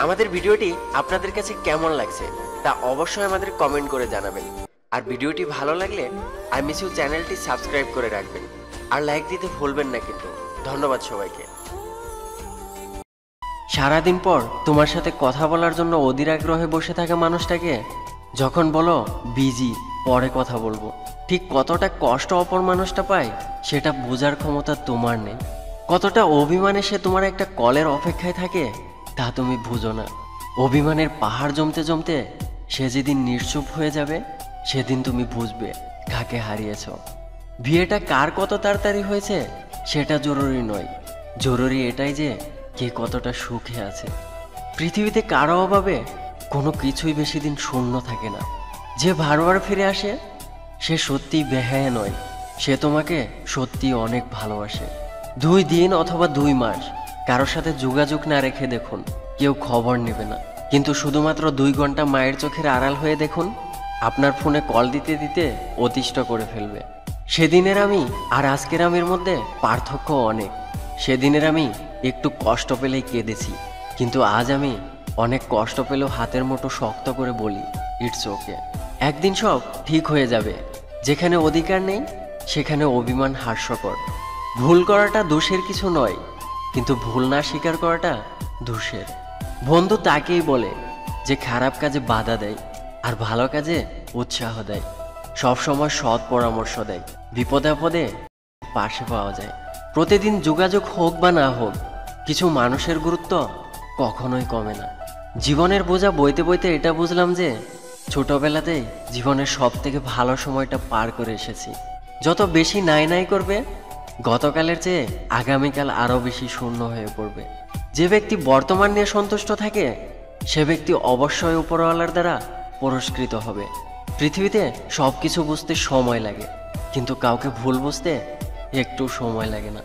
আমাদের ভিডিওটি আপনাদের কাছে কেমন লাগছে তা অবশ্যই আমাদের কমেন্ট করে জানাবেন। আর ভিডিওটি ভালো লাগলে আই মিস ইউ চ্যানেলটি সাবস্ক্রাইব করে রাখবেন আর লাইক দিতে ভুলবেন না কিন্তু। ধন্যবাদ সবাইকে। সারাদিন পর তোমার সাথে কথা বলার জন্য অধীর আগ্রহে বসে থাকা মানুষটাকে যখন বলো বিজি, পরে কথা বলবো, ঠিক কতটা কষ্ট অপর মানুষটা পায় সেটা বোঝার ক্ষমতা তোমার নেই। কতটা অভিমানে সে তোমার একটা কলের অপেক্ষায় থাকে তা তুমি বুঝো না। অভিমানের পাহাড় জমতে জমতে সে যেদিন নিশ্চুপ হয়ে যাবে সেদিন তুমি বুঝবে কাকে হারিয়েছ। বিয়েটা কার কত তাড়াতাড়ি হয়েছে সেটা জরুরি নয়, জরুরি এটাই যে কে কতটা সুখে আছে। পৃথিবীতে কারো অভাবে কোনো কিছুই বেশি দিন শূন্য থাকে না। যে বারবার ফিরে আসে সে সত্যিই বেহায়া নয়, সে তোমাকে সত্যি অনেক ভালোবাসে। 2 দিন অথবা 2 মাস কারোর সাথে যোগাযোগ না রেখে দেখুন, কেউ খবর নেবে না। কিন্তু শুধুমাত্র 2 ঘন্টা মায়ের চোখের আড়াল হয়ে দেখুন, আপনার ফোনে কল দিতে দিতে অতিষ্ঠ করে ফেলবে। সেদিনের আমি আর আজকের আমির মধ্যে পার্থক্য অনেক। সেদিনের আমি একটু কষ্ট পেলেই কেঁদেছি, কিন্তু আজ আমি অনেক কষ্ট পেলেও হাতের মুঠো শক্ত করে বলি ইটস ওকে। একদিন সব ঠিক হয়ে যাবে। যেখানে অধিকার নেই সেখানে অভিমান হাস্যকর। ভুল করাটা দোষের কিছু নয়, কিন্তু ভুল না স্বীকার করাটা দোষের। বন্ধু তাকেই বলে যে খারাপ কাজে বাধা দেয় আর ভালো কাজে উৎসাহ দেয়, সবসময় সৎ পরামর্শ দেয়, বিপদে আপদে পাশে পাওয়া যায়। প্রতিদিন যোগাযোগ হোক বা না হোক, কিছু মানুষের গুরুত্ব কখনোই কমে না। জীবনের বোঝা বইতে বইতে এটা বুঝলাম যে ছোটবেলাতেই জীবনের সব থেকে ভালো সময়টা পার করে এসেছি। যত বেশি নাই নাই করবে, গতকালের চেয়ে আগামীকাল আরও বেশি শূন্য হয়ে পড়বে। যে ব্যক্তি বর্তমান নিয়ে সন্তুষ্ট থাকে সে ব্যক্তি অবশ্যই উপরওয়ালার দ্বারা পুরস্কৃত হবে। পৃথিবীতে সব কিছু বুঝতে সময় লাগে, কিন্তু কাউকে ভুল বুঝতে একটু সময় লাগে না।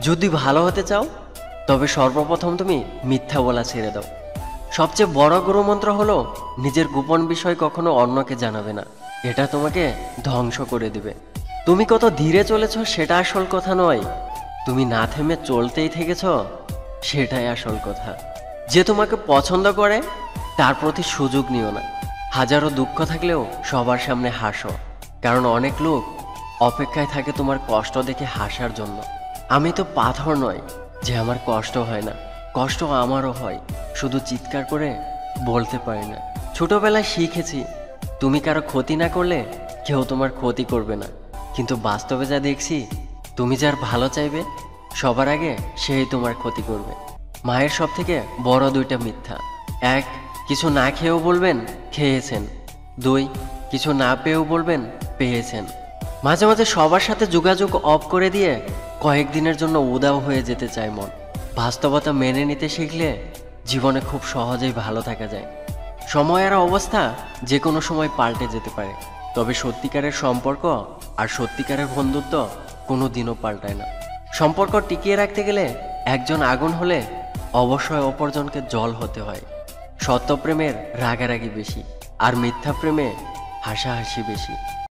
যদি ভালো হতে চাও তবে সর্বপ্রথম তুমি মিথ্যা বলা ছেড়ে দাও। সবচেয়ে বড় গুরুমন্ত্র হলো নিজের গোপন বিষয় কখনো অন্যকে জানাবে না, এটা তোমাকে ধ্বংস করে দিবে। তুমি কত ধীরে চলেছ সেটা আসল কথা নয়, তুমি না থেমে চলতেই থেকেছ সেটাই আসল কথা। যে তোমাকে পছন্দ করে তার প্রতি সুযোগ নিও না। হাজারো দুঃখ থাকলেও সবার সামনে হাসো, কারণ অনেক লোক অপেক্ষায় থাকে তোমার কষ্ট দেখে হাসার জন্য। আমি তো পাথর নয় যে আমার কষ্ট হয় না, কষ্ট আমারও হয়, শুধু চিৎকার করে বলতে পারি না। ছোটবেলায় শিখেছি তুমি কারো ক্ষতি না করলে কেউ তোমার ক্ষতি করবে না, কিন্তু বাস্তবে যা দেখছি তুমি যার ভালো চাইবে সবার আগে সেই তোমার ক্ষতি করবে। মায়ের সব থেকে বড় 2টা মিথ্যা: 1, কিছু না খেয়েও বলবেন খেয়েছেন। 2, কিছু না পেয়েও বলবেন পেয়েছেন। মাঝে মাঝে সবার সাথে যোগাযোগ অফ করে দিয়ে কয়েকদিনের জন্য উদাও হয়ে যেতে চায় মন। বাস্তবতা মেনে নিতে শিখলে জীবনে খুব সহজেই ভালো থাকা যায়। সময় আর অবস্থা যে কোনো সময় পাল্টে যেতে পারে, তবে সত্যিকারের সম্পর্ক আর সত্যিকারের বন্ধুত্ব কোনো দিনও পাল্টায় না। সম্পর্ক টিকিয়ে রাখতে গেলে একজন আগুন হলে অবশ্যই অপরজনকে জল হতে হয়। সত্য প্রেমের রাগারাগি বেশি আর মিথ্যা প্রেমে হাসাহাসি বেশি।